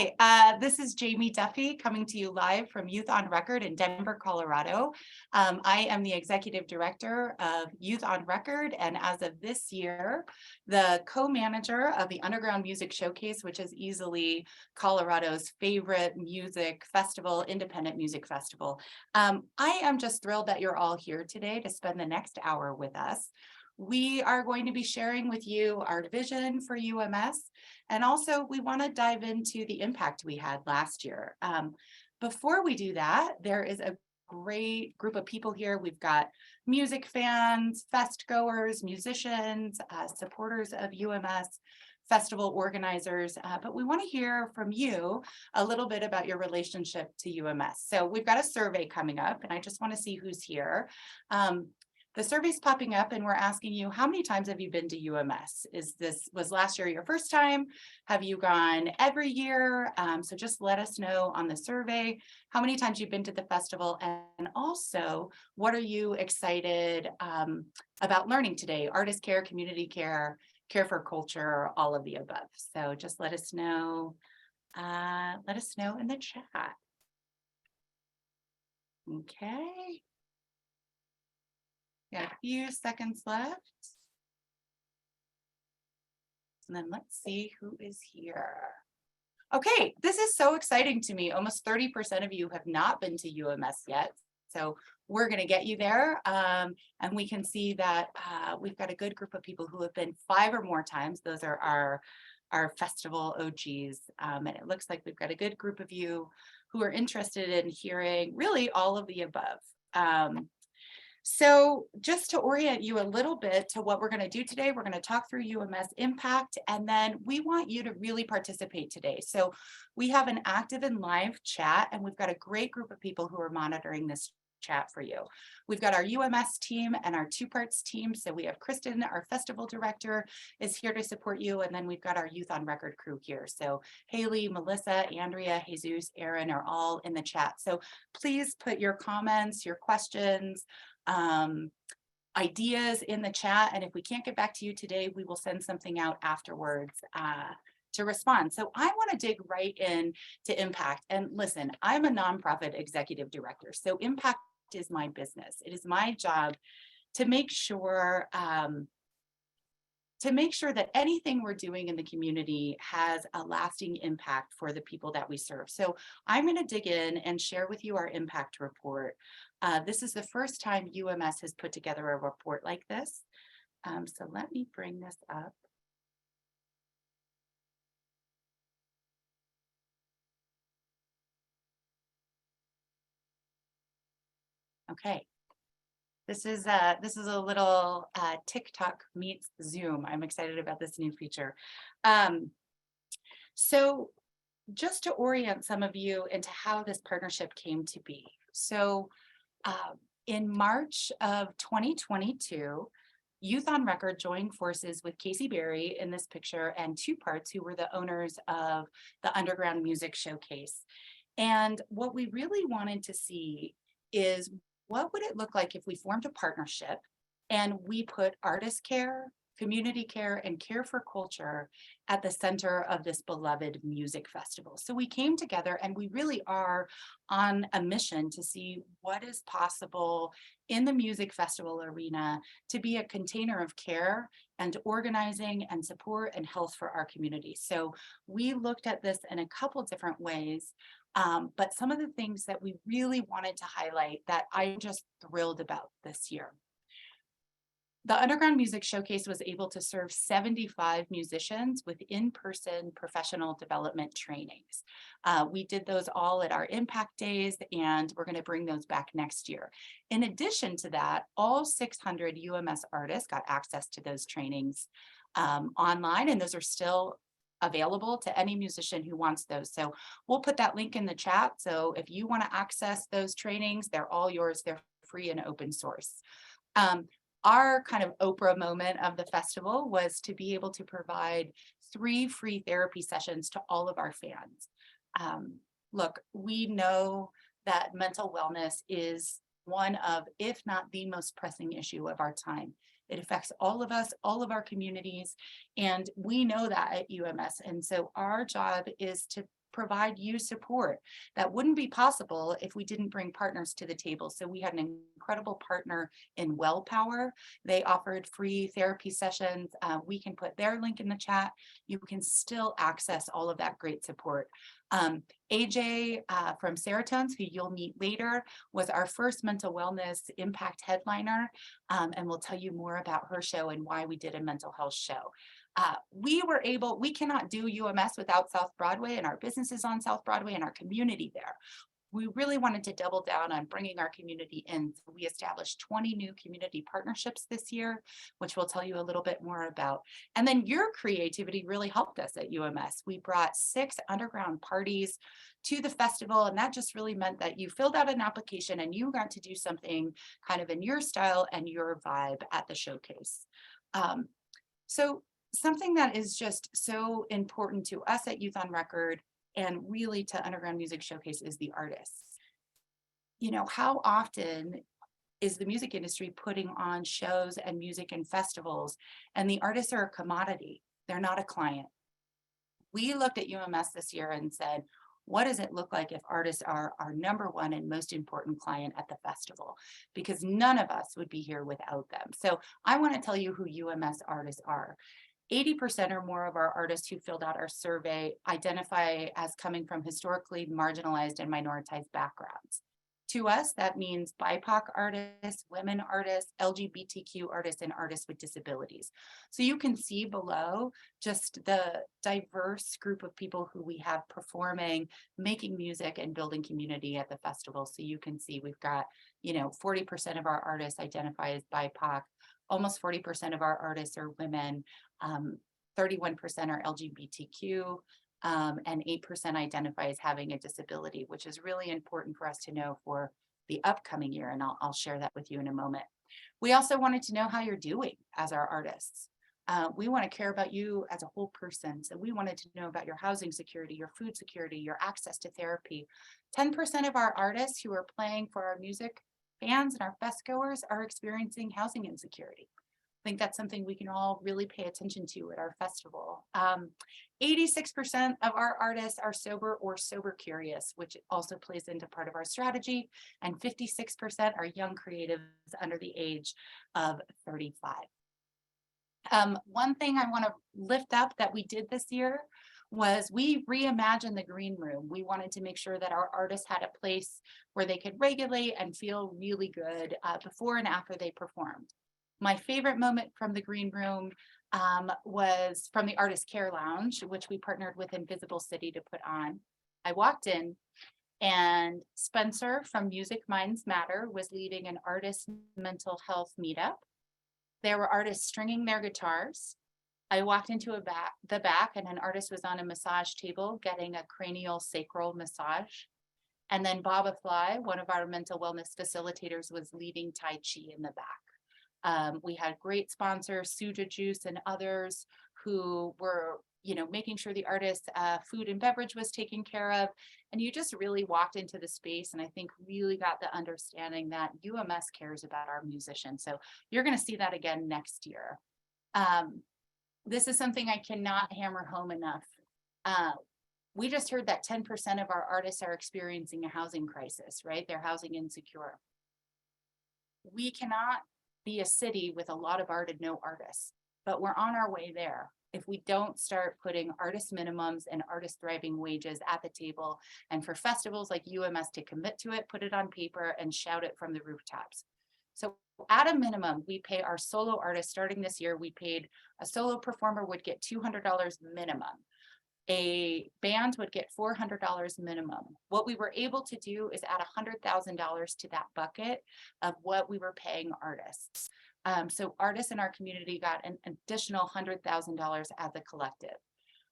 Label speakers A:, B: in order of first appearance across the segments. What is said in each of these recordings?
A: Hi, this is Jamie Duffy coming to you live from Youth on Record in Denver, Colorado. I am the Executive Director of Youth on Record, and as of this year, the co-manager of the Underground Music Showcase, which is easily Colorado's favorite music festival, independent music festival. I am just thrilled that you're all here today to spend the next hour with us. We are going to be sharing with you our vision for UMS, and also we want to dive into the impact we had last year. Before we do that, there is a great group of people here. We've got music fans, fest goers, musicians, supporters of UMS, festival organizers, but we want to hear from you a little bit about your relationship to UMS. So we've got a survey coming up, and I just want to see who's here. The survey's popping up and we're asking you, how many times have you been to UMS? Was last year your first time? Have you gone every year? So just let us know on the survey how many times you've been to the festival, and also what are you excited about learning today? Artist care, community care, care for culture, all of the above. So just let us know in the chat. Okay. Got a few seconds left. And then let's see who is here. Okay, this is so exciting to me. Almost 30% of you have not been to UMS yet. So we're going to get you there. And we can see that we've got a good group of people who have been 5 or more times. Those are our festival OGs. And it looks like we've got a good group of you who are interested in hearing really all of the above. So just to orient you a little bit to what we're going to do today, we're going to talk through UMS Impact, and then we want you to really participate today. So we have an active and live chat, and we've got a great group of people who are monitoring this chat for you. We've got our UMS team and our two parts team. So we have Kristen, our festival director, is here to support you. And then we've got our Youth on Record crew here. So Haley, Melissa, Andrea, Jesus, Aaron are all in the chat. So please put your comments, your questions, ideas in the chat, and if we can't get back to you today, we will send something out afterwards to respond. So I want to dig right in to Impact. And listen, I'm a nonprofit executive director, so Impact is my business. It is my job to make sure that anything we're doing in the community has a lasting impact for the people that we serve. So I'm going to dig in and share with you our impact report. This is the first time UMS has put together a report like this. So let me bring this up. Okay. This is a little TikTok meets Zoom. I'm excited about this new feature. So just to orient some of you into how this partnership came to be. So in March of 2022, Youth on Record joined forces with Casey Berry in this picture and Two Parts, who were the owners of the Underground Music Showcase. And what we really wanted to see is, what would it look like if we formed a partnership and we put artist care, community care, and care for culture at the center of this beloved music festival? So we came together and we really are on a mission to see what is possible in the music festival arena to be a container of care and organizing and support and health for our community. So we looked at this in a couple different ways. But some of the things that we really wanted to highlight that I'm just thrilled about this year. The Underground Music Showcase was able to serve 75 musicians with in-person professional development trainings. We did those all at our Impact Days, and we're going to bring those back next year. In addition to that, all 600 UMS artists got access to those trainings online, and those are still available to any musician who wants those. So we'll put that link in the chat. So if you want to access those trainings, they're all yours. They're free and open source. Our kind of Oprah moment of the festival was to be able to provide 3 free therapy sessions to all of our fans. Look, we know that mental wellness is one of, if not the most pressing issue of our time. It affects all of us, all of our communities, and we know that at UMS. And so our job is to provide you support that wouldn't be possible if we didn't bring partners to the table. So we had an incredible partner in WellPower. They offered free therapy sessions. We can put their link in the chat. You can still access all of that great support. AJ from Seratones, who you'll meet later, was our first mental wellness impact headliner, and we'll tell you more about her show and why we did a mental health show. We cannot do UMS without South Broadway and our businesses on South Broadway and our community there. We really wanted to double down on bringing our community in. So we established 20 new community partnerships this year, which we'll tell you a little bit more about. And then your creativity really helped us at UMS. We brought 6 underground parties to the festival, and that just really meant that you filled out an application and you got to do something kind of in your style and your vibe at the showcase. So something that is just so important to us at Youth on Record and really to Underground Music Showcase is the artists. You know, how often is the music industry putting on shows and music and festivals, and the artists are a commodity, they're not a client. We looked at UMS this year and said, what does it look like if artists are our number one and most important client at the festival? Because none of us would be here without them. So I want to tell you who UMS artists are. 80% or more of our artists who filled out our survey identify as coming from historically marginalized and minoritized backgrounds. To us, that means BIPOC artists, women artists, LGBTQ artists, and artists with disabilities. So you can see below just the diverse group of people who we have performing, making music, and building community at the festival. So you can see we've got, 40% of our artists identify as BIPOC, almost 40% of our artists are women, 31% are LGBTQ, and 8% identify as having a disability, which is really important for us to know for the upcoming year, and I'll share that with you in a moment. We also wanted to know how you're doing as our artists. We want to care about you as a whole person, so we wanted to know about your housing security, your food security, your access to therapy. 10% of our artists who are playing for our music fans and our fest goers are experiencing housing insecurity. I think that's something we can all really pay attention to at our festival. 86% of our artists are sober or sober curious, which also plays into part of our strategy. And 56% are young creatives under the age of 35. One thing I want to lift up that we did this year was we reimagined the green room. We wanted to make sure that our artists had a place where they could regulate and feel really good before and after they performed. My favorite moment from the green room was from the Artist Care Lounge, which we partnered with Invisible City to put on. I walked in and Spencer from Music Minds Matter was leading an artist mental health meetup. There were artists stringing their guitars. I walked into the back and an artist was on a massage table getting a cranial sacral massage. And then Baba Fly, one of our mental wellness facilitators, was leading Tai Chi in the back. We had great sponsors, Suja Juice and others who were, making sure the artists' food and beverage was taken care of. And you just really walked into the space and I think really got the understanding that UMS cares about our musicians. So you're going to see that again next year. This is something I cannot hammer home enough. We just heard that 10% of our artists are experiencing a housing crisis, right? They're housing insecure. We cannot be a city with a lot of art and no artists, but we're on our way there. If we don't start putting artist minimums and artist thriving wages at the table, and for festivals like UMS to commit to it, put it on paper and shout it from the rooftops. So at a minimum, we pay our solo artists starting this year, we paid a solo performer would get $200 minimum. A band would get $400 minimum. What we were able to do is add $100,000 to that bucket of what we were paying artists. So artists in our community got an additional $100,000 as a collective.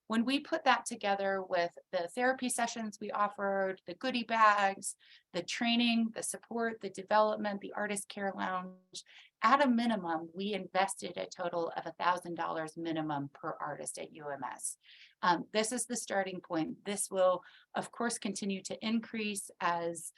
A: When we put that together with the therapy sessions we offered, the goodie bags, the training, the support, the development, the Artist Care Lounge, at a minimum, we invested a total of $1,000 minimum per artist at UMS. This is the starting point. This will, of course, continue to increase as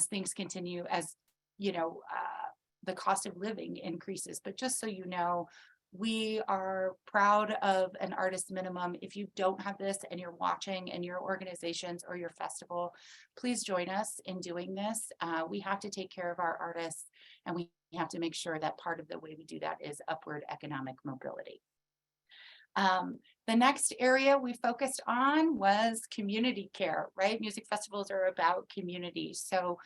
A: things continue, as the cost of living increases. But just so you know, We are proud of an artist minimum. If you don't have this and you're watching in your organizations or your festival, please join us in doing this. We have to take care of our artists, and we have to make sure that part of the way we do that is upward economic mobility. The next area we focused on was community care, right? Music festivals are about community. So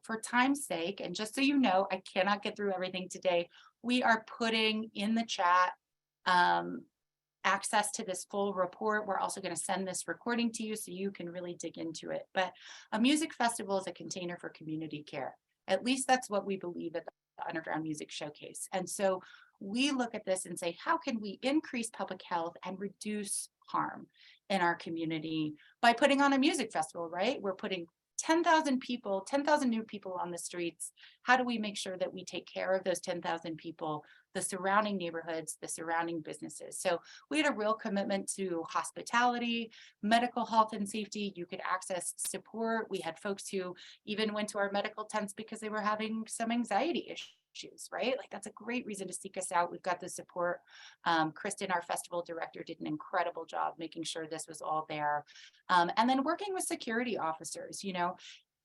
A: for time's sake, and just so you know, I cannot get through everything today, we are putting in the chat access to this full report. We're also going to send this recording to you so you can really dig into it. But a music festival is a container for community care. At least that's what we believe at the Underground Music Showcase. And so we look at this and say, how can we increase public health and reduce harm in our community by putting on a music festival, right? We're putting 10,000 people, 10,000 new people on the streets. How do we make sure that we take care of those 10,000 people, the surrounding neighborhoods, the surrounding businesses? So we had a real commitment to hospitality, medical health and safety. You could access support. We had folks who even went to our medical tents because they were having some anxiety issues, right? Like that's a great reason to seek us out. We've got the support. Kristen, our festival director, did an incredible job making sure this was all there. And then working with security officers, you know,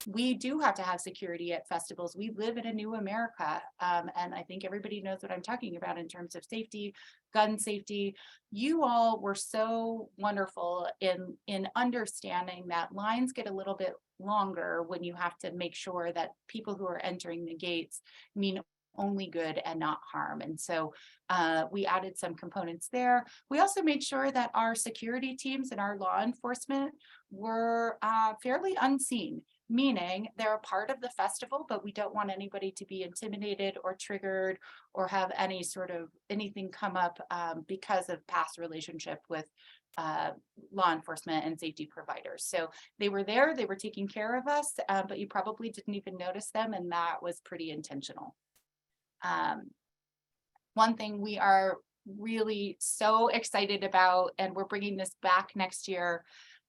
A: we do have to have security at festivals. We live in a new America. And I think everybody knows what I'm talking about in terms of safety, gun safety. You all were so wonderful in understanding that lines get a little bit longer when you have to make sure that people who are entering the gates mean only good and not harm. And so we added some components there. We also made sure that our security teams and our law enforcement were fairly unseen, meaning they're a part of the festival, but we don't want anybody to be intimidated or triggered or have any sort of anything come up because of past relationship with law enforcement and safety providers. So they were there, they were taking care of us, but you probably didn't even notice them, and that was pretty intentional. One thing we are really so excited about, and we're bringing this back next year,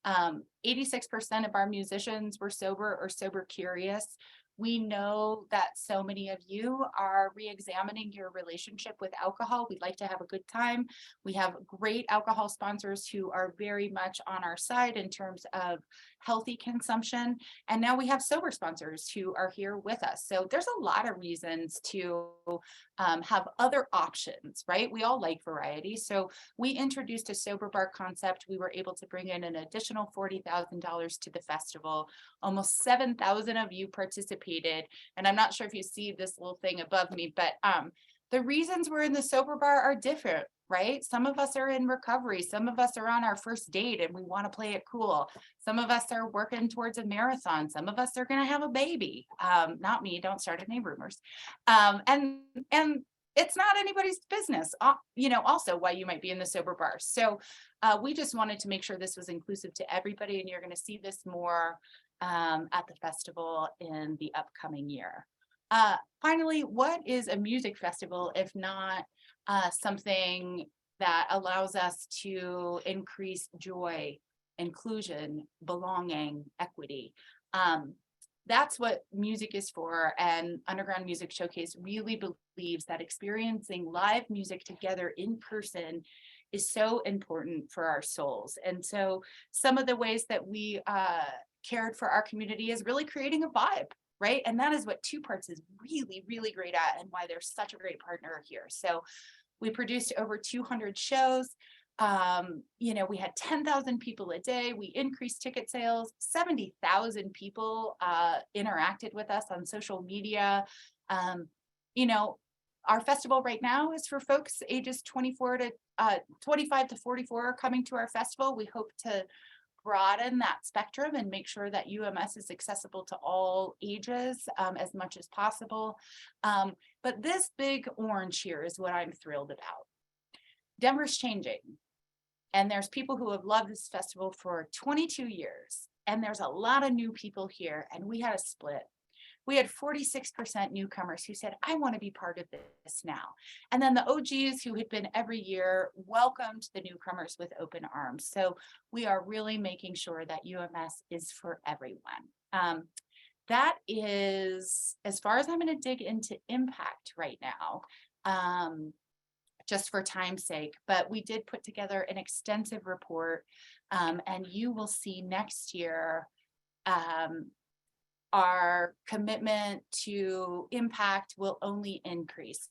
A: 86% of our musicians were sober or sober curious. We know that so many of you are re-examining your relationship with alcohol. We'd like to have a good time. We have great alcohol sponsors who are very much on our side in terms of healthy consumption. And now we have sober sponsors who are here with us. So there's a lot of reasons to have other options, right? We all like variety. So we introduced a sober bar concept. We were able to bring in an additional $40,000 to the festival. Almost 7,000 of you participated. And I'm not sure if you see this little thing above me, but the reasons we're in the sober bar are different, right? Some of us are in recovery. Some of us are on our first date and we want to play it cool. Some of us are working towards a marathon. Some of us are going to have a baby. Not me, don't start any rumors. And it's not anybody's business, you know, also why you might be in the sober bar. So we just wanted to make sure this was inclusive to everybody, and you're going to see this more at the festival in the upcoming year. Finally, what is a music festival if not something that allows us to increase joy, inclusion, belonging, equity? That's what music is for, and Underground Music Showcase really believes that experiencing live music together in person is so important for our souls. And so some of the ways that we cared for our community is really creating a vibe, right? And that is what Two Parts is really, really great at, and why they're such a great partner here. So we produced over 200 shows. You know, we had 10,000 people a day. We increased ticket sales. 70,000 people interacted with us on social media. You know, our festival right now is for folks ages 25 to 44 coming to our festival. We hope to broaden that spectrum and make sure that UMS is accessible to all ages as much as possible. But this big orange here is what I'm thrilled about. Denver's changing, and there's people who have loved this festival for 22 years, and there's a lot of new people here, and we had a split. We had 46% newcomers who said, I want to be part of this now. And then the OGs who had been every year welcomed the newcomers with open arms. So we are really making sure that UMS is for everyone. That is, as far as I'm going to dig into impact right now, just for time's sake, but we did put together an extensive report, and you will see next year our commitment to impact will only increase.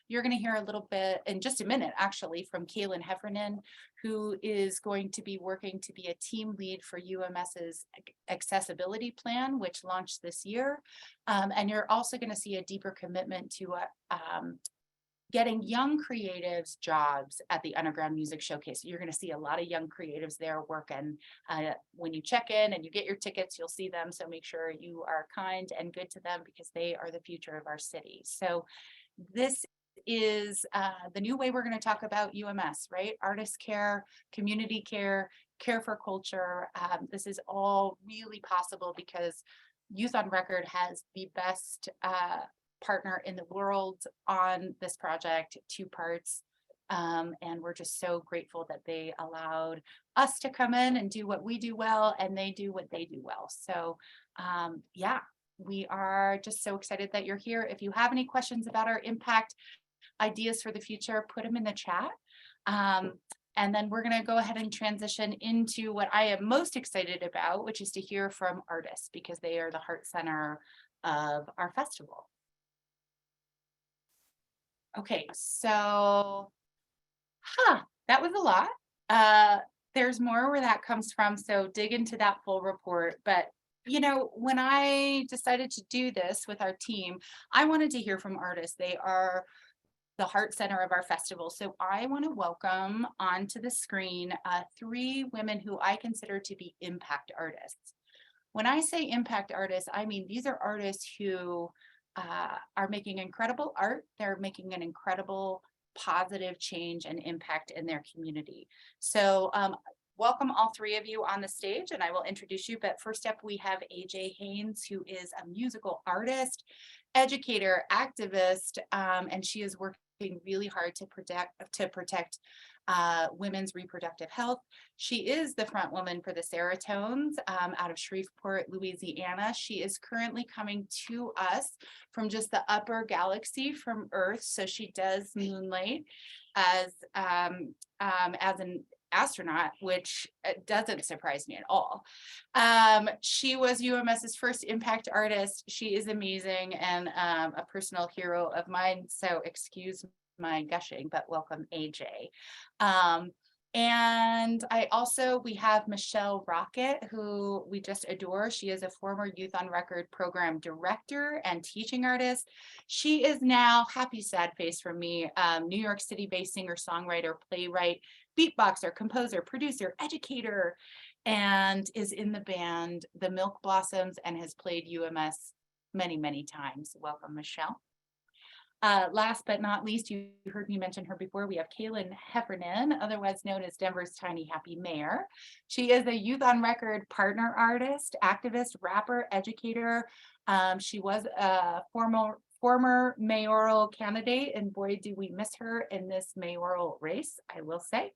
A: You're going to hear a little bit in just a minute, actually, from Kalyn Heffernan, who is going to be working to be a team lead for UMS's accessibility plan, which launched this year. And you're also going to see a deeper commitment to getting young creatives jobs at the Underground Music Showcase. You're going to see a lot of young creatives there working. When you check in and you get your tickets, you'll see them. So make sure you are kind and good to them, because they are the future of our city. So this is the new way we're going to talk about UMS, right? Artist care, community care, care for culture. This is all really possible because Youth on Record has the best partner in the world on this project, 2 parts. And we're just so grateful that they allowed us to come in and do what we do well, and they do what they do well. So yeah, we are just so excited that you're here. If you have any questions about our impact, ideas for the future, put them in the chat. And then we're going to go ahead and transition into what I am most excited about, which is to hear from artists, because they are the heart center of our festival. Okay, so, that was a lot. There's more where that comes from, so dig into that full report. But you know, when I decided to do this with our team, I wanted to hear from artists. They are the heart center of our festival. So I want to welcome onto the screen 3 women who I consider to be impact artists. When I say impact artists, I mean these are artists who are making incredible art. They're making an incredible positive change and impact in their community. So welcome all 3 of you on the stage, and I will introduce you. But first up, we have AJ Haynes, who is a musical artist, educator, activist, and she is working really hard to protect women's reproductive health. She is the front woman for the Seratones out of Shreveport, Louisiana. She is currently coming to us from just the upper galaxy from Earth. So she does moonlight as an astronaut, which doesn't surprise me at all. She was UMS's first impact artist. She is amazing and a personal hero of mine. So excuse my gushing, but welcome, AJ. And we have Michelle Rocqet, who we just adore. She is a former Youth on Record program director and teaching artist. She is now, happy sad face from me, New York City-based singer, songwriter, playwright, beatboxer, composer, producer, educator, and is in the band The Milk Blossoms and has played UMS many, many times. Welcome, Michelle. Last but not least, you heard me mention her before, we have Kalyn Heffernan, otherwise known as Denver's Tiny Happy Mayor. She is a Youth on Record partner artist, activist, rapper, educator. She was a former mayoral candidate, and boy, do we miss her in this mayoral race, I will say.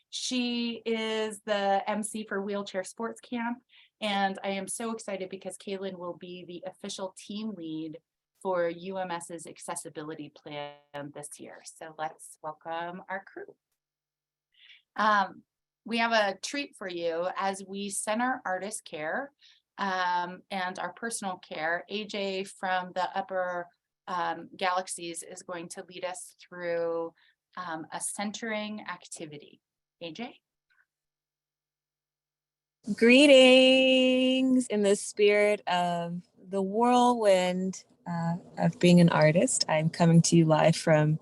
A: She is the MC for Wheelchair Sports Camp, and I am so excited because Kalyn will be the official team lead for UMS's accessibility plan this year. So let's welcome our crew. We have a treat for you as we center artist care and our personal care. AJ from the upper galaxies is going to lead us through a centering activity. AJ?
B: Greetings in the spirit of the whirlwind of being an artist. I'm coming to you live from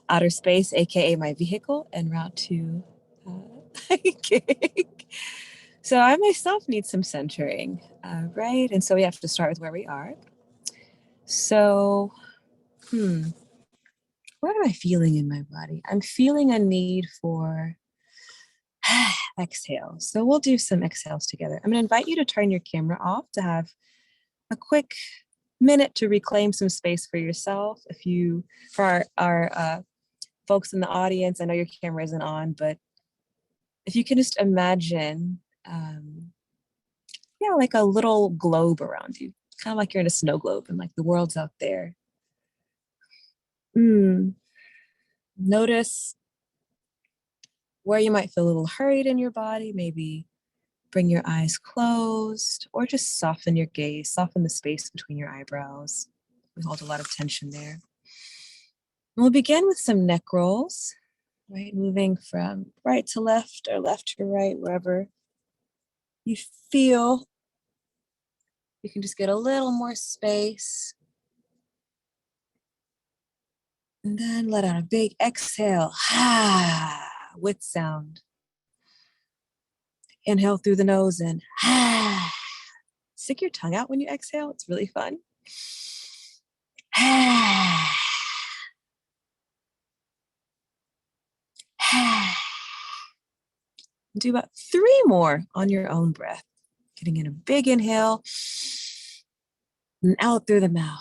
B: outer space, aka my vehicle, en route to my gig. So I myself need some centering, right? And so we have to start with where we are. So, what am I feeling in my body? I'm feeling a need for exhale. So we'll do some exhales together. I'm going to invite you to turn your camera off to have a quick minute to reclaim some space for yourself. For our folks in the audience, I know your camera isn't on, but if you can just imagine, like a little globe around you, kind of like you're in a snow globe and like the world's out there. Notice where you might feel a little hurried in your body. Maybe bring your eyes closed, or just soften your gaze, soften the space between your eyebrows. We hold a lot of tension there. And we'll begin with some neck rolls, right? Moving from right to left or left to right, wherever you feel. You can just get a little more space. And then let out a big exhale, with sound. Inhale through the nose and stick your tongue out when you exhale. It's really fun. Do about 3 more on your own breath. Getting in a big inhale and out through the mouth.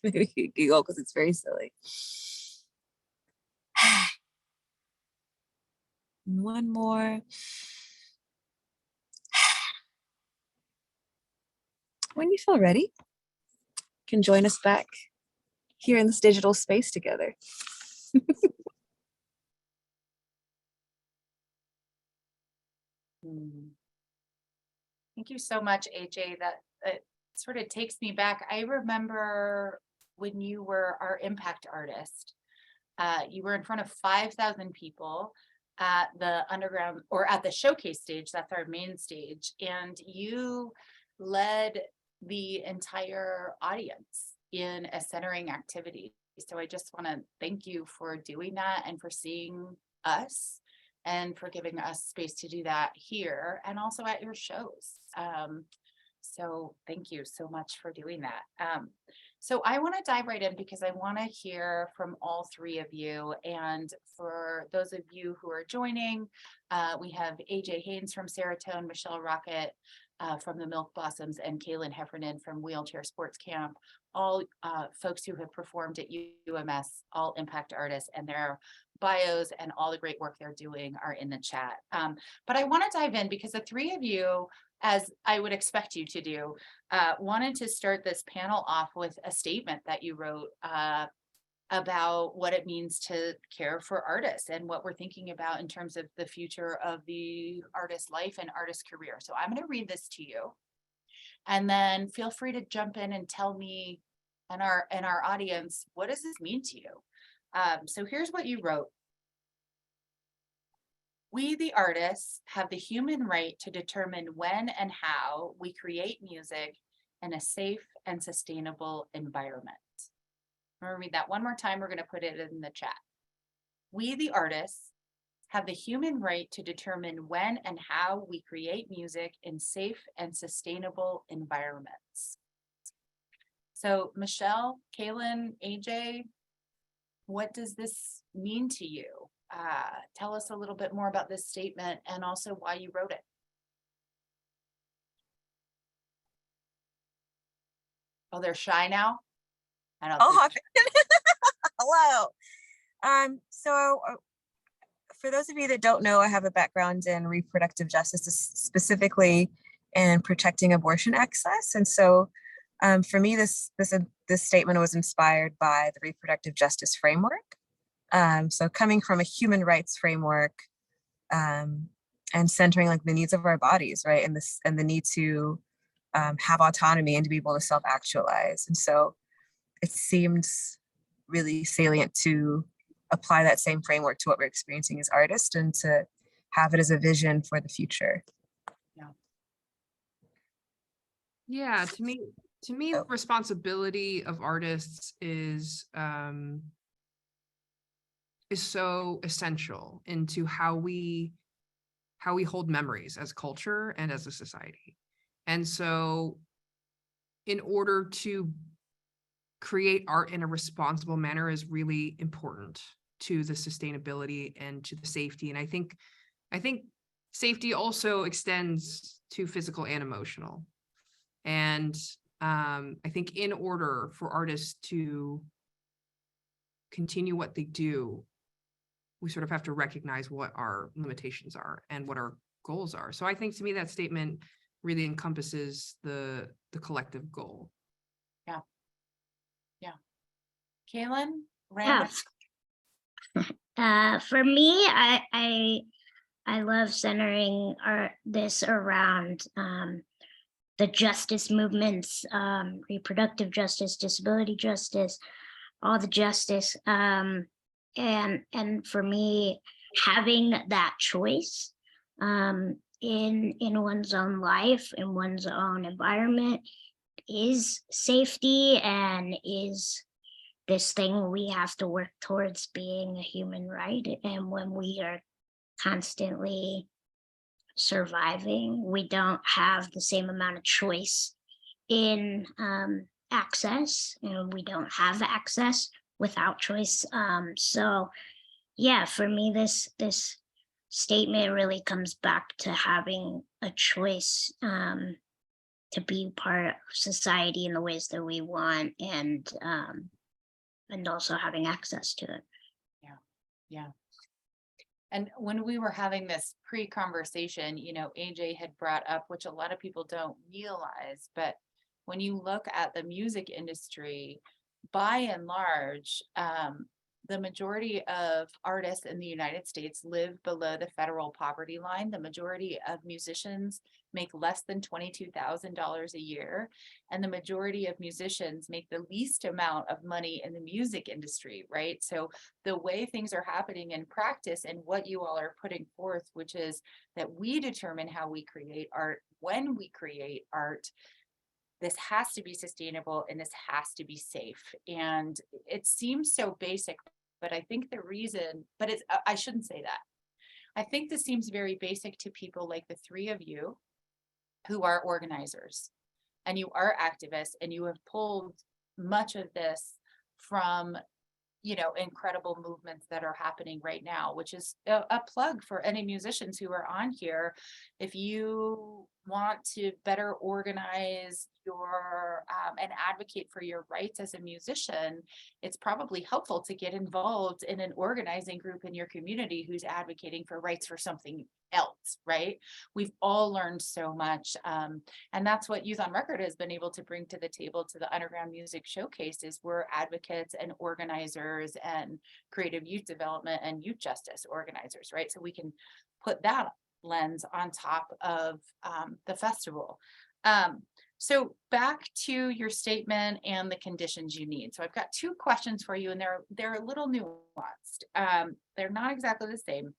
B: Maybe you giggle because it's very silly. And 1 more. When you feel ready, you can join us back here in this digital space together.
A: Thank you so much, AJ. That sort of takes me back. I remember when you were our impact artist. You were in front of 5,000 people at the underground or at the showcase stage. That's our main stage. And you led the entire audience in a centering activity. So I just want to thank you for doing that and for seeing us and for giving us space to do that here and also at your shows. So thank you so much for doing that. So I want to dive right in because I want to hear from all 3 of you. And for those of you who are joining, we have AJ Haynes from Seratones, Michelle Rocqet from the Milk Blossoms, and Kalyn Heffernan from Wheelchair Sports Camp, all folks who have performed at UMS, all impact artists, and their bios and all the great work they're doing are in the chat. But I want to dive in because the 3 of you, as I would expect you to do, wanted to start this panel off with a statement that you wrote about what it means to care for artists and what we're thinking about in terms of the future of the artist life and artist career. So I'm going to read this to you, and then feel free to jump in and tell me and our audience, what does this mean to you? So here's what you wrote. We, the artists, have the human right to determine when and how we create music in a safe and sustainable environment. I'm going to read that one more time. We're going to put it in the chat. We, the artists, have the human right to determine when and how we create music in safe and sustainable environments. So Michelle, Kalyn, AJ, what does this mean to you? Tell us a little bit more about this statement and also why you wrote it. Oh, they're shy now? I don't think
B: Hello. So for those of you that don't know, I have a background in reproductive justice, specifically in protecting abortion access. And so for me, this statement was inspired by the reproductive justice framework. So coming from a human rights framework and centering like the needs of our bodies, right? And the need to have autonomy and to be able to self-actualize. And so it seems really salient to apply that same framework to what we're experiencing as artists and to have it as a vision for the future.
C: Yeah, to me, the responsibility of artists is so essential into how we hold memories as culture and as a society. And so in order to create art in a responsible manner is really important to the sustainability and to the safety. And I think safety also extends to physical and emotional. And I think in order for artists to continue what they do, we sort of have to recognize what our limitations are and what our goals are. So I think to me that statement really encompasses the collective goal.
A: Yeah. Kalyn, random.
D: For me, I love centering this around the justice movements, reproductive justice, disability justice, all the justice. And for me, having that choice in one's own life, in one's own environment, is safety and is this thing we have to work towards being a human right. And when we are constantly surviving, we don't have the same amount of choice in access, and we don't have access without choice. So yeah, for me, this statement really comes back to having a choice to be part of society in the ways that we want, and also having access to it.
A: Yeah. And when we were having this pre-conversation, AJ had brought up, which a lot of people don't realize, but when you look at the music industry, by and large, the majority of artists in the United States live below the federal poverty line. The majority of musicians make less than $22,000 a year. And the majority of musicians make the least amount of money in the music industry, right? So the way things are happening in practice and what you all are putting forth, which is that we determine how we create art, when we create art, this has to be sustainable and this has to be safe. And it seems so basic, but I think the reason, but it's, I shouldn't say that. I think this seems very basic to people like the three of you who are organizers and you are activists, and you have pulled much of this from incredible movements that are happening right now, which is a plug for any musicians who are on here. If you want to better organize your and advocate for your rights as a musician, it's probably helpful to get involved in an organizing group in your community who's advocating for rights for something else, right? We've all learned so much, and that's what Youth on Record has been able to bring to the table, to the Underground Music Showcase, is we're advocates and organizers and creative youth development and youth justice organizers, right? So we can put that lens on top of the festival. So back to your statement and the conditions you need. So I've got two questions for you, and they're a little nuanced. They're not exactly the same.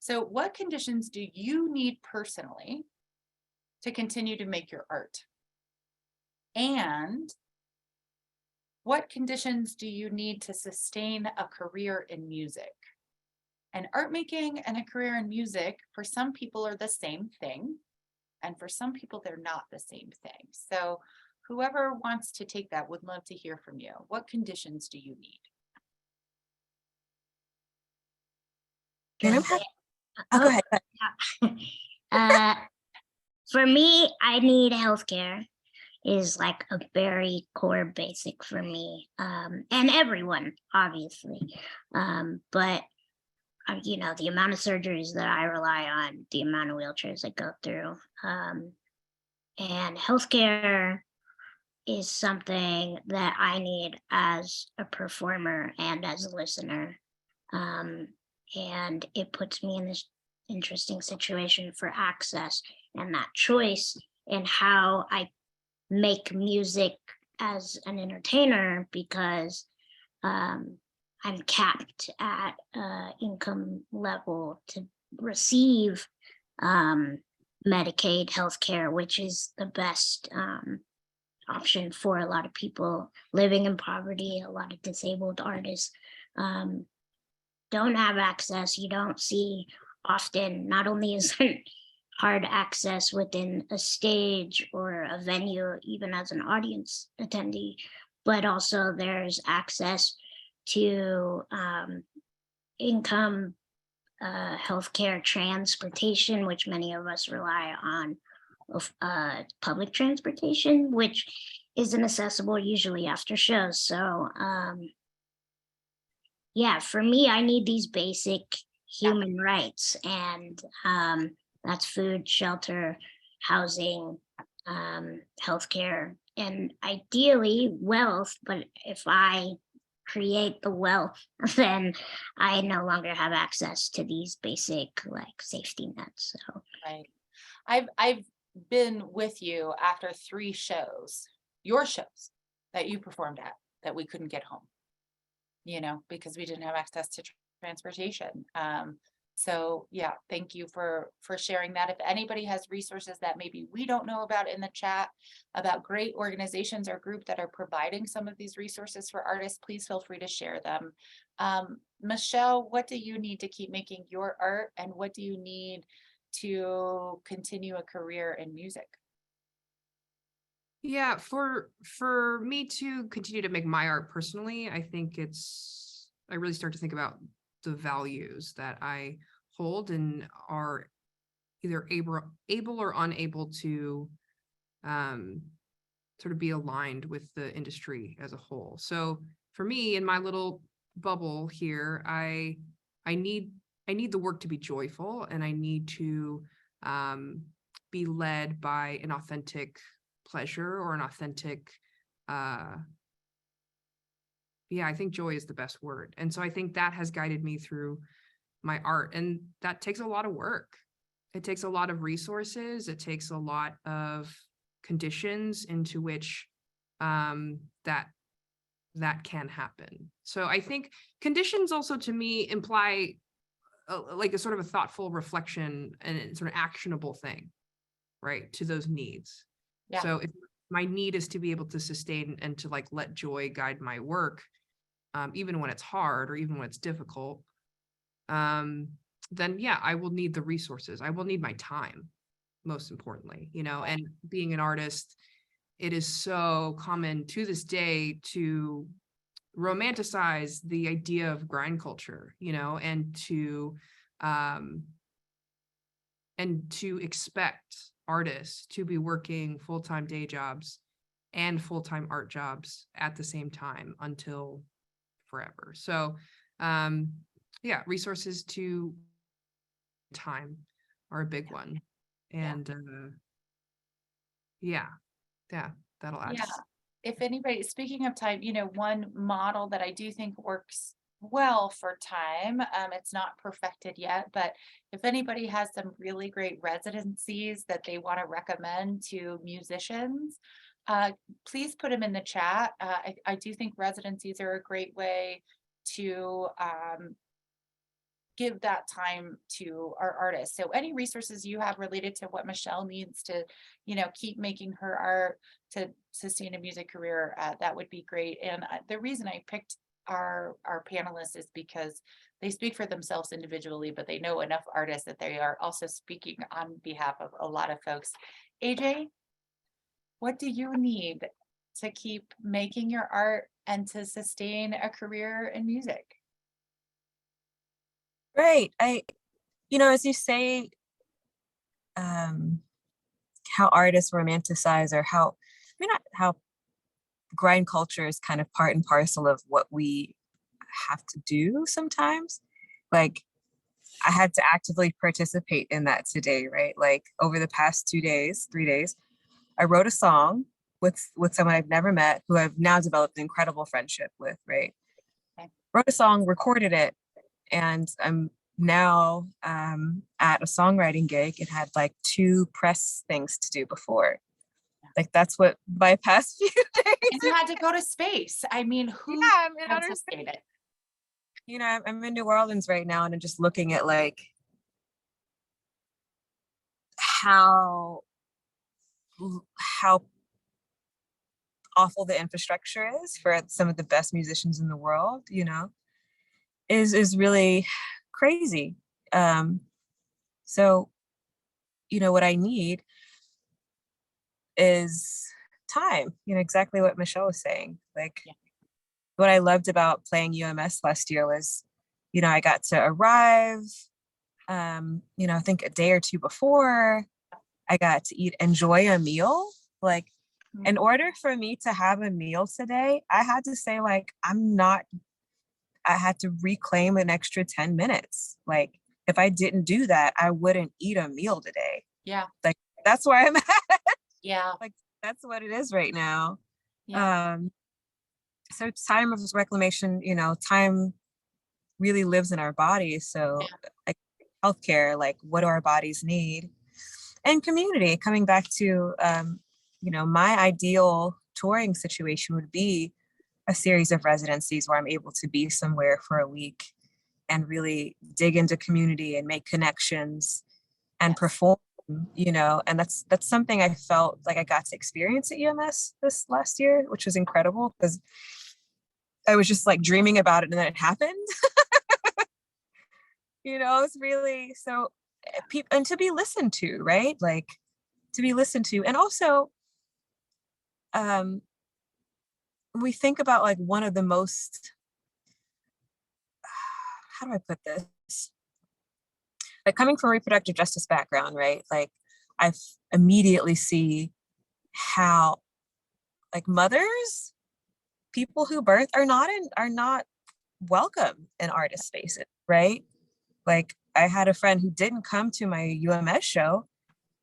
A: So what conditions do you need personally to continue to make your art? And what conditions do you need to sustain a career in music? And art making and a career in music, for some people, are the same thing. And for some people, they're not the same thing. So whoever wants to take that, would love to hear from you. What conditions do you need?
B: Go ahead.
D: For me, I need healthcare is like a very core basic for me, and everyone, obviously. But the amount of surgeries that I rely on, the amount of wheelchairs I go through, and healthcare is something that I need as a performer and as a listener. And it puts me in this interesting situation for access and that choice in how I make music as an entertainer, because I'm capped at income level to receive Medicaid healthcare, which is the best option for a lot of people living in poverty. A lot of disabled artists don't have access. You don't see often. Not only is it hard access within a stage or a venue, even as an audience attendee, but also there's access to income, healthcare, transportation, which many of us rely on, public transportation, which isn't accessible usually after shows. So yeah, for me, I need these basic human rights, and that's food, shelter, housing, healthcare, and ideally wealth. But if I create the wealth, then I no longer have access to these basic like safety nets. So
A: Right. I've been with you after 3 shows, your shows that you performed at, that we couldn't get home, because we didn't have access to transportation. So yeah, thank you for sharing that. If anybody has resources that maybe we don't know about in the chat, about great organizations or group that are providing some of these resources for artists, please feel free to share them. Michelle, what do you need to keep making your art, and what do you need to continue a career in music?
C: Yeah, for me to continue to make my art personally, I think I really start to think about the values that I hold and are either able or unable to sort of be aligned with the industry as a whole. So for me, in my little bubble here, I need the work to be joyful, and I need to be led by an authentic pleasure or an authentic I think joy is the best word. And so I think that has guided me through my art, and that takes a lot of work. It takes a lot of resources. It takes a lot of conditions into which that can happen. So I think conditions also to me imply like a sort of a thoughtful reflection and sort of actionable thing, right, to those needs.
A: Yeah.
C: So if my need is to be able to sustain and to like let joy guide my work, even when it's hard or even when it's difficult, then yeah, I will need the resources. I will need my time, most importantly, and being an artist, it is so common to this day to romanticize the idea of grind culture, and to expect artists to be working full-time day jobs and full-time art jobs at the same time until forever. So yeah, resources to time are a big one. And yeah, that'll add.
A: Yeah. If anybody, speaking of time, one model that I do think works well for time, it's not perfected yet, but if anybody has some really great residencies that they want to recommend to musicians, please put them in the chat. I do think residencies are a great way to give that time to our artists. So any resources you have related to what Michelle needs to, keep making her art to sustain a music career, that would be great. And the reason I picked our panelists is because they speak for themselves individually, but they know enough artists that they are also speaking on behalf of a lot of folks. AJ, what do you need to keep making your art and to sustain a career in music?
B: Right. As you say, how artists romanticize, or how grind culture is kind of part and parcel of what we have to do sometimes. Like, I had to actively participate in that today, right? Like, over the past 3 days, I wrote a song with someone I've never met, who I've now developed an incredible friendship with, right?
A: Okay.
B: Wrote a song, recorded it, and I'm now at a songwriting gig and had like 2 press things to do before. Like, that's what my past few days.
A: And you had to go to space. I mean, who anticipated?
B: I'm in New Orleans right now, and I'm just looking at like how awful the infrastructure is for some of the best musicians in the world, is really crazy. So, what I need is time, exactly what Michelle was saying. Like, what I loved about playing UMS last year was, I got to arrive, I think a day or 2 before. I got to enjoy a meal. Like, in order for me to have a meal today, I had to say, like, I had to reclaim an extra 10 minutes. Like, if I didn't do that, I wouldn't eat a meal today.
A: Yeah.
B: Like, that's where I'm at.
A: Yeah.
B: Like, that's what it is right now.
A: Yeah.
B: So time of reclamation, you know, time really lives in our bodies. So like healthcare, like what do our bodies need? And community, coming back to, you know, my ideal touring situation would be a series of residencies where I'm able to be somewhere for a week and really dig into community and make connections and perform, you know, and that's something I felt like I got to experience at UMS this last year, which was incredible because I was just like dreaming about it and then it happened. You know, it's really so people and to be listened to, right? Like to be listened to. And also, we think about like one of the most, how do I put this? Like coming from a reproductive justice background, right? Like I immediately see how like mothers, people who birth are not welcome in artist spaces, right? Like I had a friend who didn't come to my UMS show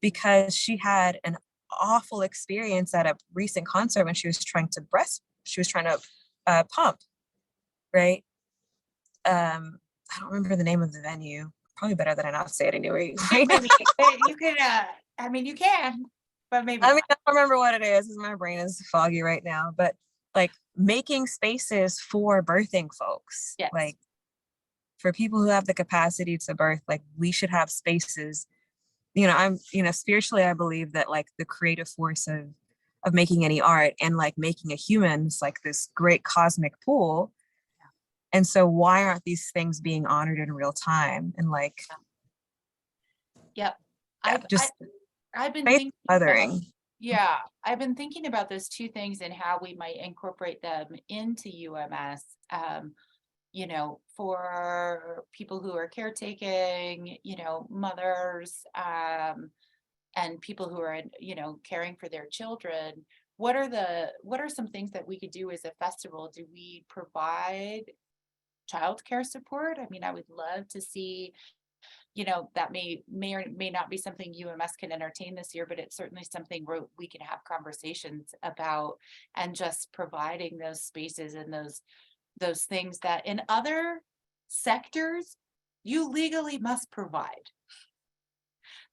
B: because she had an awful experience at a recent concert when she was trying to pump, right? I don't remember the name of the venue. Probably better that I not say it anyway. Right?
A: You could, I mean, you can, but maybe.
B: I mean, I don't remember what it is because my brain is foggy right now. But like making spaces for birthing folks,
A: Yes.
B: like for people who have the capacity to birth, like we should have spaces. You know, spiritually, I believe that like the creative force of making any art and like making a human is like this great cosmic pool. And so why aren't these things being honored in real time? And like,
A: Yep. I've been
B: faith
A: thinking
B: mothering.
A: yeah, I've been thinking about those two things and how we might incorporate them into UMS. You know, for people who are caretaking, you know, mothers, and people who are, you know, caring for their children. What are some things that we could do as a festival? Do we provide childcare support? I mean, I would love to see, you know, that may or may not be something UMS can entertain this year, but it's certainly something where we can have conversations about, and just providing those spaces and those things that in other sectors you legally must provide.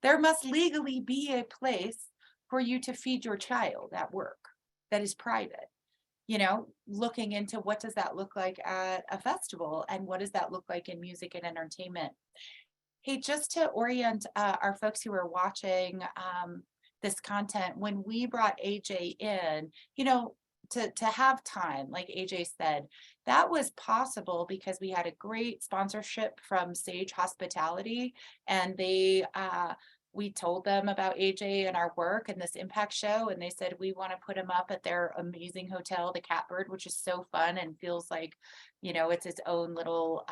A: There must legally be a place for you to feed your child at work that is private. You know, looking into what does that look like at a festival and what does that look like in music and entertainment. Hey, just to orient our folks who are watching this content, when we brought AJ in, you know, to have time, like AJ said, that was possible because we had a great sponsorship from Sage Hospitality, and we told them about AJ and our work and this impact show, and they said we want to put him up at their amazing hotel, the Catbird, which is so fun and feels like, you know, it's its own little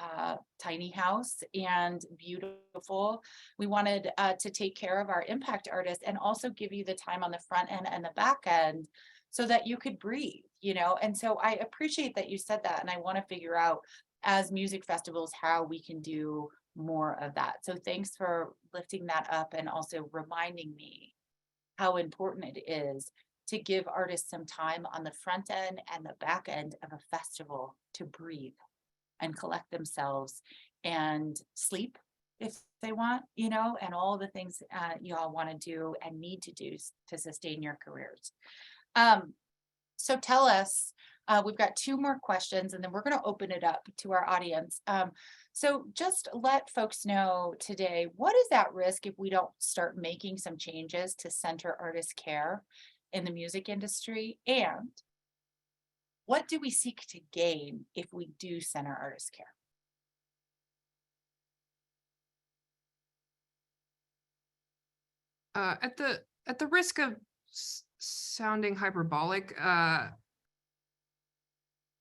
A: tiny house and beautiful. We wanted to take care of our impact artists and also give you the time on the front end and the back end so that you could breathe, you know. And so I appreciate that you said that, and I want to figure out as music festivals how we can do more of that. So thanks for lifting that up and also reminding me how important it is to give artists some time on the front end and the back end of a festival to breathe and collect themselves and sleep if they want, you know, and all the things you all want to do and need to do to sustain your careers. So tell us, we've got two more questions and then we're going to open it up to our audience. So just let folks know today, what is at risk if we don't start making some changes to center artist care in the music industry? And what do we seek to gain if we do center artist care?
C: At the risk of sounding hyperbolic,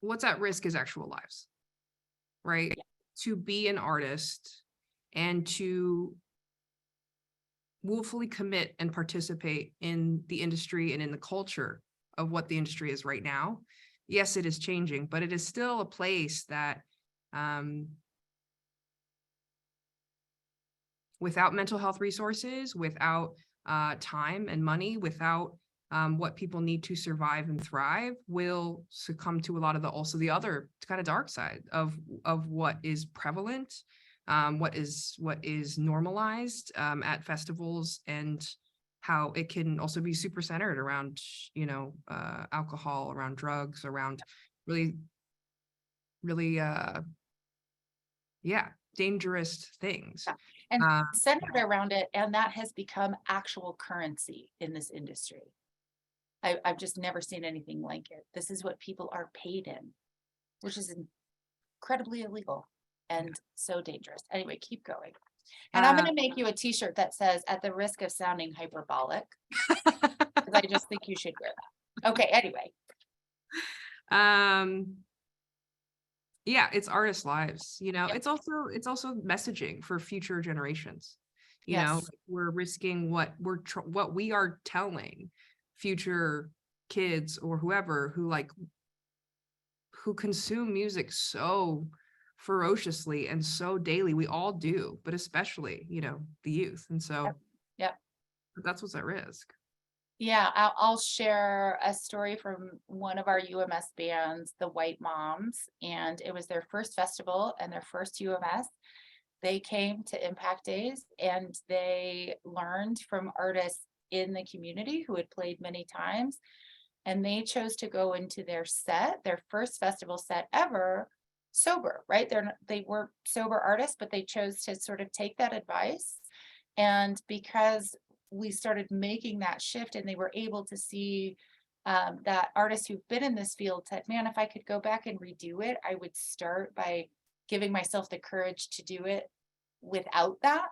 C: what's at risk is actual lives, right? Yeah. To be an artist and to willfully commit and participate in the industry and in the culture of what the industry is right now. Yes, it is changing, but it is still a place that without mental health resources, without time and money, without what people need to survive and thrive will succumb to a lot of the other kind of dark side of what is prevalent, what is normalized at festivals, and how it can also be super centered around, alcohol, around drugs, around really dangerous things.
A: And centered around it, and that has become actual currency in this industry. I've just never seen anything like it. This is what people are paid in, which is incredibly illegal and so dangerous. Anyway, keep going. And I'm going to make you a t-shirt that says, at the risk of sounding hyperbolic, because I just think you should wear that. Okay, anyway.
C: Yeah, it's artists' lives, it's also messaging for future generations.
A: Yes.
C: We're risking what we are telling future kids or whoever who consume music so ferociously and so daily. We all do, but especially, the youth. And so
A: Yep.
C: That's what's at risk.
A: Yeah, I'll share a story from one of our UMS bands, the White Moms, and it was their first festival and their first UMS. They came to Impact Days and they learned from artists in the community who had played many times, and they chose to go into their first festival set ever, sober, right? They were sober artists, but they chose to sort of take that advice. And because we started making that shift and they were able to see that artists who've been in this field said, man, if I could go back and redo it, I would start by giving myself the courage to do it without that.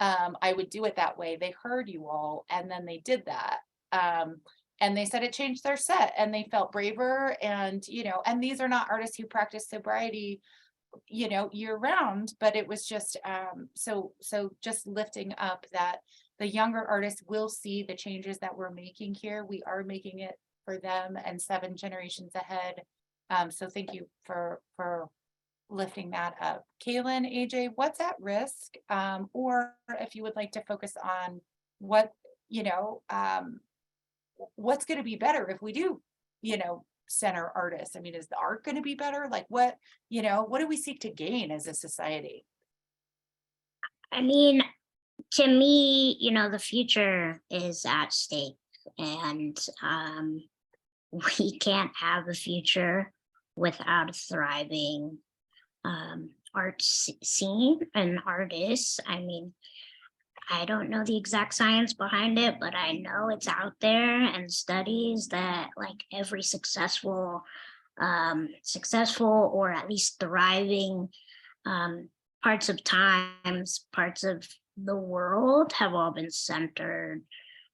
A: I would do it that way. They heard you all, and then they did that. And they said it changed their set and they felt braver. And, and these are not artists who practice sobriety, year round, but it was just, so just lifting up that the younger artists will see the changes that we're making here. We are making it for them and 7 generations ahead. So thank you for lifting that up. Kalyn, AJ, what's at risk? Or if you would like to focus on what, what's going to be better if we do, center artists. I mean, is the art going to be better? Like what do we seek to gain as a society?
D: I mean, to me, the future is at stake, and we can't have a future without a thriving art scene and artists. I mean, I don't know the exact science behind it, but I know it's out there, and studies that like every successful or at least thriving parts of the world have all been centered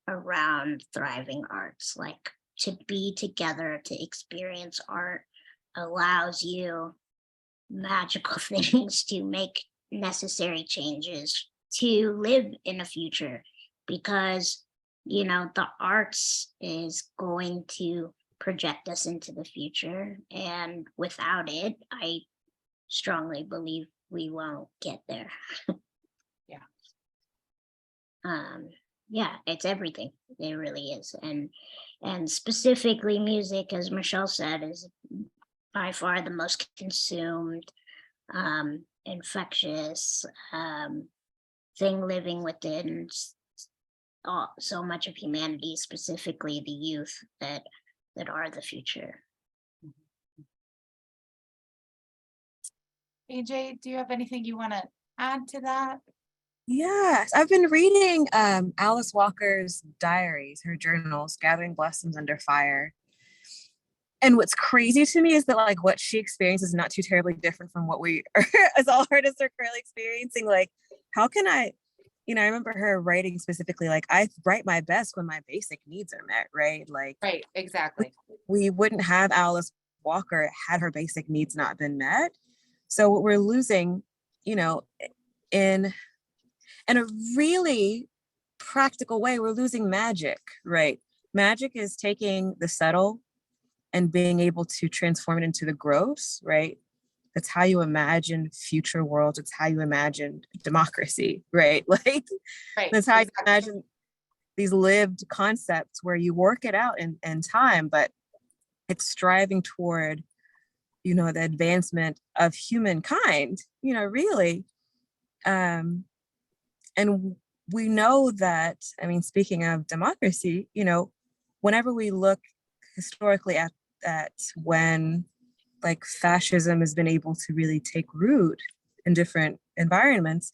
D: around thriving arts. Like, to be together, to experience art allows you magical things to make necessary changes to live in a future, because the arts is going to project us into the future, and without it, I strongly believe we won't get there. Yeah, it's everything. It really is. And specifically music, as Michelle said, is by far the most consumed, infectious thing living within so much of humanity, specifically the youth that are the future.
A: AJ, do you have anything you want to add to that?
B: Yes, I've been reading Alice Walker's diaries, her journals, Gathering Blossoms Under Fire. And what's crazy to me is that like what she experiences is not too terribly different from what we as all artists are currently experiencing. Like, how can I remember her writing specifically, like, I write my best when my basic needs are met, right? Like,
A: Right, exactly.
B: We wouldn't have Alice Walker had her basic needs not been met. So what we're losing, in a really practical way, we're losing magic, right? Magic is taking the subtle and being able to transform it into the gross, right? That's how you imagine future worlds. It's how you imagine democracy, right? Like,
A: Right,
B: that's how
A: exactly.
B: you imagine these lived concepts where you work it out in time, but it's striving toward, you know, the advancement of humankind, you know, really. And we know that, I mean, speaking of democracy, you know, whenever we look historically at when like fascism has been able to really take root in different environments,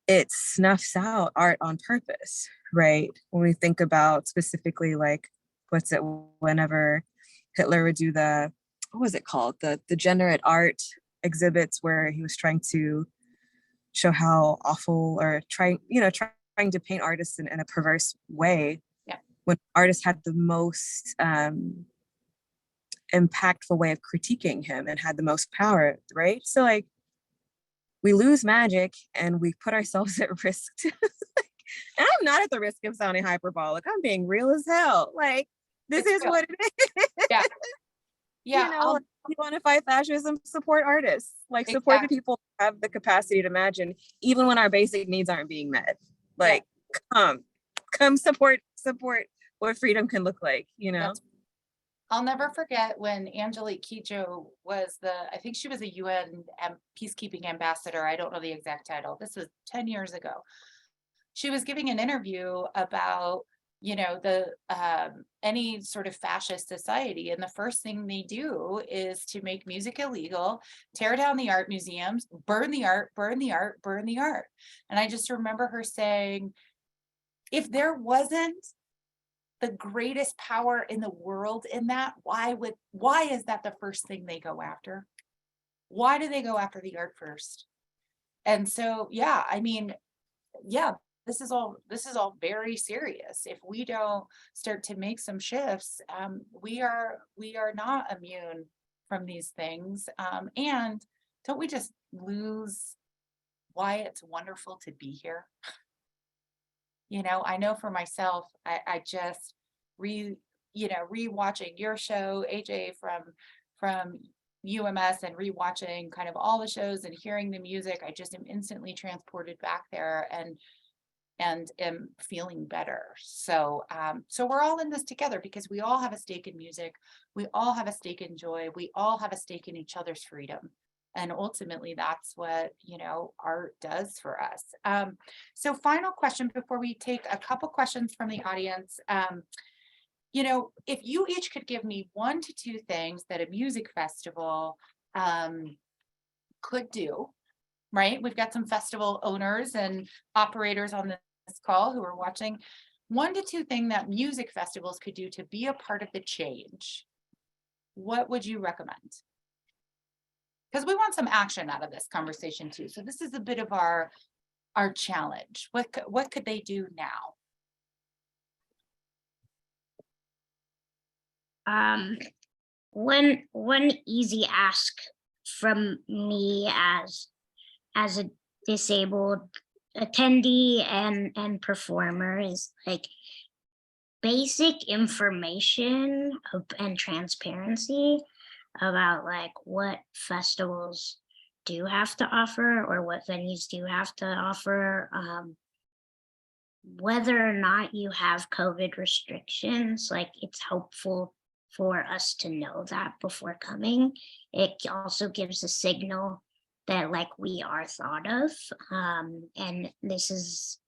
B: it snuffs out art on purpose, right? When we think about specifically like, what's it, whenever Hitler would do the, what was it called? The degenerate art exhibits where he was trying to show how awful, or trying to paint artists in a perverse way.
A: Yeah.
B: When artists had the most impactful way of critiquing him and had the most power, right? So like, we lose magic and we put ourselves at risk to, and I'm not at the risk of sounding hyperbolic. I'm being real as hell. Like, this
A: It's
B: is
A: real.
B: what it is.
A: Yeah. Yeah.
B: You know, you want to fight fascism, support artists, like support the
A: Exactly.
B: people who have the capacity to imagine, even when our basic needs aren't being met. Like, come support what freedom can look like, you know?
A: I'll never forget when Angelique Kidjo was I think she was a UN peacekeeping ambassador. I don't know the exact title. This was 10 years ago. She was giving an interview about, you know, any sort of fascist society. And the first thing they do is to make music illegal, tear down the art museums, burn the art, burn the art, burn the art. And I just remember her saying, if there wasn't the greatest power in the world in that, why is that the first thing they go after? Why do they go after the art first? And so, yeah, I mean, yeah, this is all very serious. If we don't start to make some shifts, we are not immune from these things. And don't we just lose why it's wonderful to be here? You know, I know for myself, I just rewatching your show, AJ, from UMS, and rewatching kind of all the shows and hearing the music, I just am instantly transported back there and am feeling better. So so we're all in this together because we all have a stake in music, we all have a stake in joy, we all have a stake in each other's freedom. And ultimately, that's what, you know, art does for us. So final question before we take a couple questions from the audience. You know, if you each could give me 1 to 2 things that a music festival could do, right? We've got some festival owners and operators on this call who are watching. 1 to 2 things that music festivals could do to be a part of the change. What would you recommend? Because we want some action out of this conversation too. So this is a bit of our challenge. What could they do now?
D: One easy ask from me as a disabled attendee and performer is like basic information and transparency about like what festivals do have to offer or what venues do have to offer, whether or not you have COVID restrictions. Like, it's helpful for us to know that before coming. It also gives a signal that like we are thought of, and this is,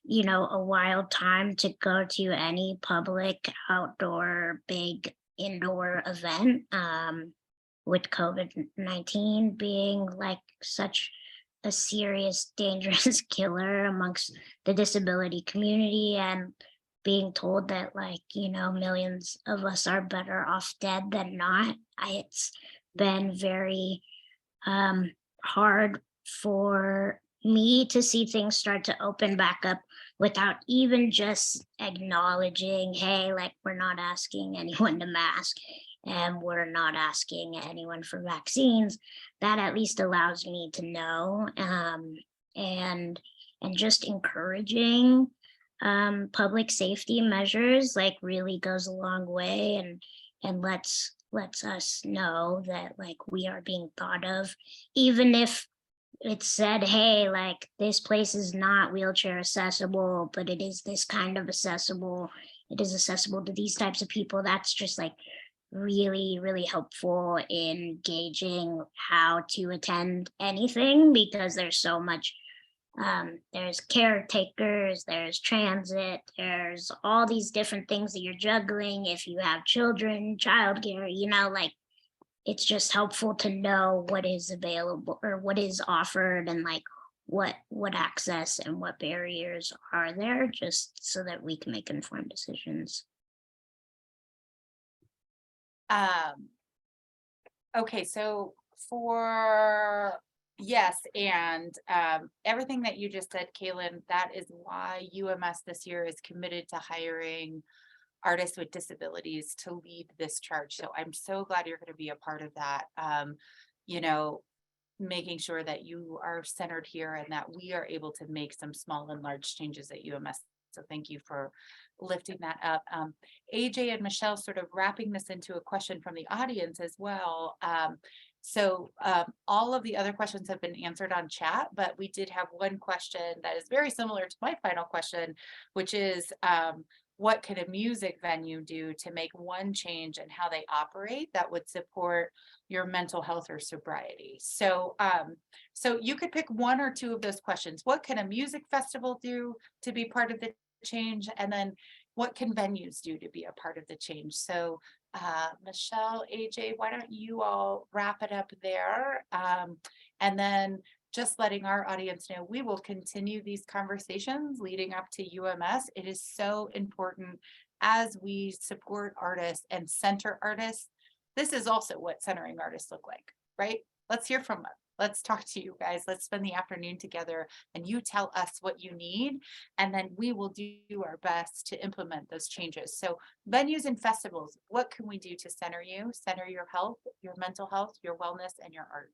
D: you know, a wild time to go to any public, outdoor, big indoor event, with COVID-19 being like such a serious, dangerous killer amongst the disability community, and being told that, like, you know, millions of us are better off dead than not. It's been very hard for me to see things start to open back up without even just acknowledging, hey, like, we're not asking anyone to mask and we're not asking anyone for vaccines. That at least allows me to know, and just encouraging public safety measures like really goes a long way, and lets us know that like we are being thought of, even if it said, hey, like this place is not wheelchair accessible, but it is this kind of accessible. It is accessible to these types of people. That's just like really, really helpful in gauging how to attend anything, because there's so much. There's caretakers, there's transit, there's all these different things that you're juggling. If you have children, childcare, like it's just helpful to know what is available or what is offered, and like what access and what barriers are there, just so that we can make informed decisions.
A: Okay, so for yes, and everything that you just said, Kalyn, that is why UMS this year is committed to hiring artists with disabilities to lead this charge. So I'm so glad you're going to be a part of that. You know, making sure that you are centered here and that we are able to make some small and large changes at UMS. So thank you for lifting that up. AJ and Michelle, sort of wrapping this into a question from the audience as well. All of the other questions have been answered on chat, but we did have one question that is very similar to my final question, which is, what can a music venue do to make one change in how they operate that would support your mental health or sobriety? So you could pick one or two of those questions. What can a music festival do to be part of the change? And then what can venues do to be a part of the change? So Michelle, AJ, why don't you all wrap it up there? And then just letting our audience know, we will continue these conversations leading up to UMS. It is so important as we support artists and center artists. This is also what centering artists look like, right? Let's hear from them. Let's talk to you guys. Let's spend the afternoon together and you tell us what you need, and then we will do our best to implement those changes. So venues and festivals, what can we do to center you, center your health, your mental health, your wellness, and your art?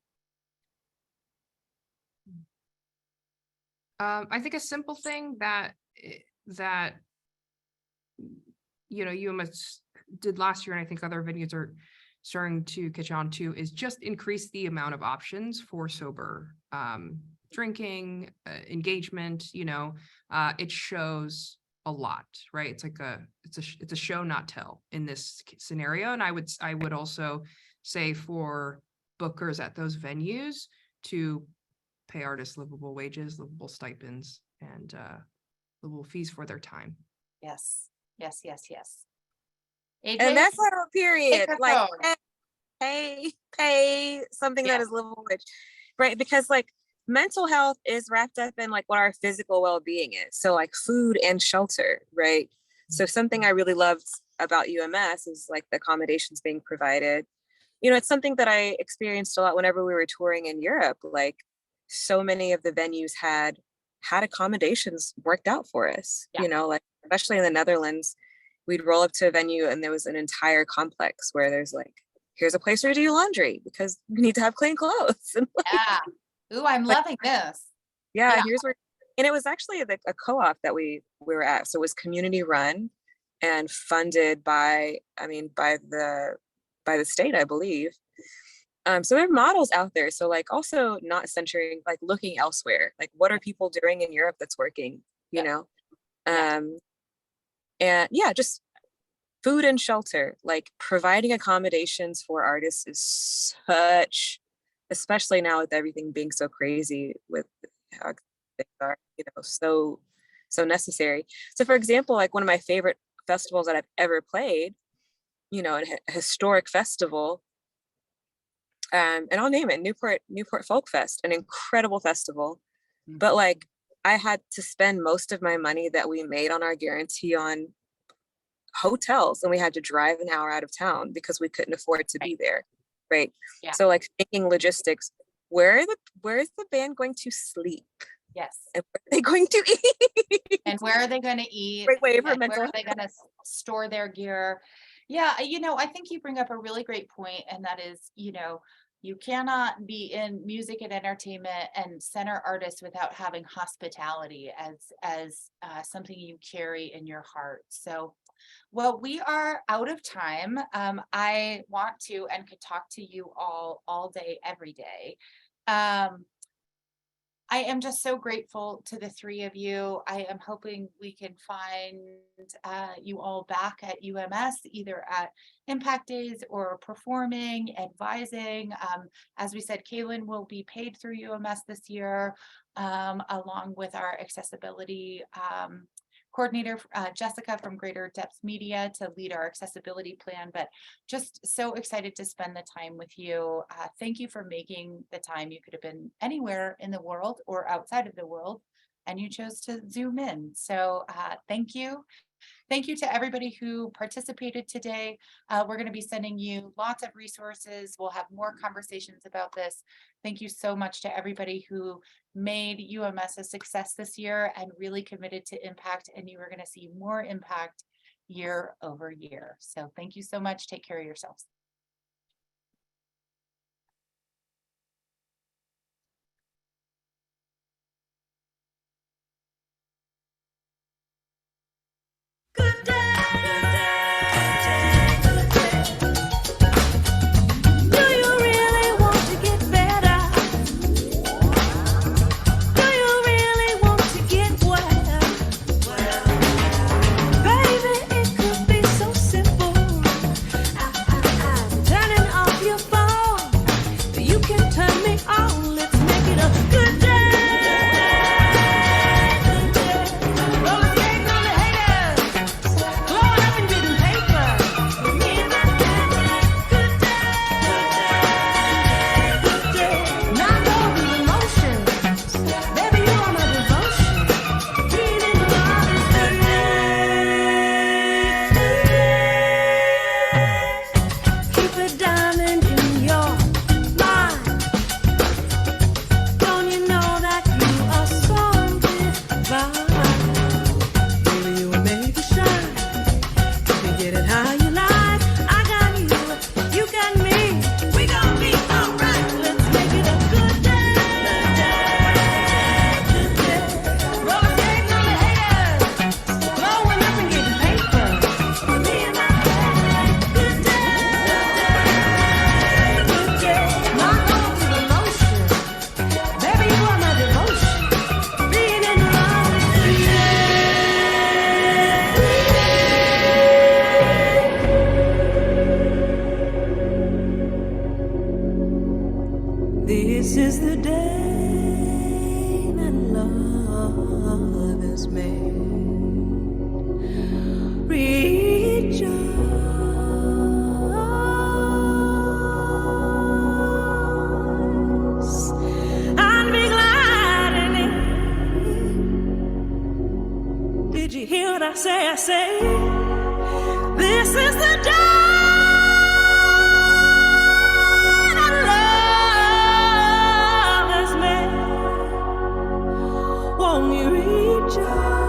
C: I think a simple thing that UMS did last year, and I think other venues are starting to catch on to, is just increase the amount of options for sober drinking, engagement. It shows a lot, right? It's like it's a show not tell in this scenario. And I would also say for bookers at those venues to pay artists livable wages, livable stipends, and livable fees for their time.
A: Yes.
B: And
A: AJ?
B: that's not a period. Like
A: Microphone.
B: pay something that is livable wage, right? Because like mental health is wrapped up in like what our physical well-being is. So like food and shelter, right? So something I really loved about UMS is like the accommodations being provided. It's something that I experienced a lot whenever we were touring in Europe. Like so many of the venues had accommodations worked out for us, like especially in the Netherlands, we'd roll up to a venue and there was an entire complex where there's like, here's a place where you do your laundry because you need to have clean clothes. And
A: Yeah. Ooh, I'm loving this.
B: Yeah, here's where, and it was actually a co-op that we were at. So it was community run and funded by the state, I believe. So there are models out there. So like also not centering, like looking elsewhere, like what are people doing in Europe that's working, and just food and shelter, like providing accommodations for artists is especially now with everything being so crazy with how things are, so necessary. So for example, like one of my favorite festivals that I've ever played, a historic festival, and I'll name it Newport Folk Fest, an incredible festival. But like I had to spend most of my money that we made on our guarantee on hotels, and we had to drive an hour out of town because we couldn't afford to be there. Right. Yeah. So like thinking logistics, where is the band going to sleep?
A: Yes.
B: And where are they going to eat?
A: And where are they going to eat?
B: Great way for
A: and where are they going to store their gear? Yeah, I think you bring up a really great point, and that is, you cannot be in music and entertainment and center artists without having hospitality as something you carry in your heart. So, well, we are out of time. I want to and could talk to you all day, every day. I am just so grateful to the three of you. I am hoping we can find you all back at UMS, either at Impact Days or performing, advising. As we said, Kalyn will be paid through UMS this year, along with our accessibility coordinator, Jessica from Greater Depths Media, to lead our accessibility plan. But just so excited to spend the time with you. Thank you for making the time. You could have been anywhere in the world or outside of the world, and you chose to Zoom in. So thank you. Thank you to everybody who participated today. We're going to be sending you lots of resources. We'll have more conversations about this. Thank you so much to everybody who made UMS a success this year and really committed to impact. And you are going to see more impact year over year. So thank you so much. Take care of yourselves.
E: Good day. This is the day that love has made. Rejoice and be glad in it. Did you hear what I say? I say, this is the day. Won't you reach out?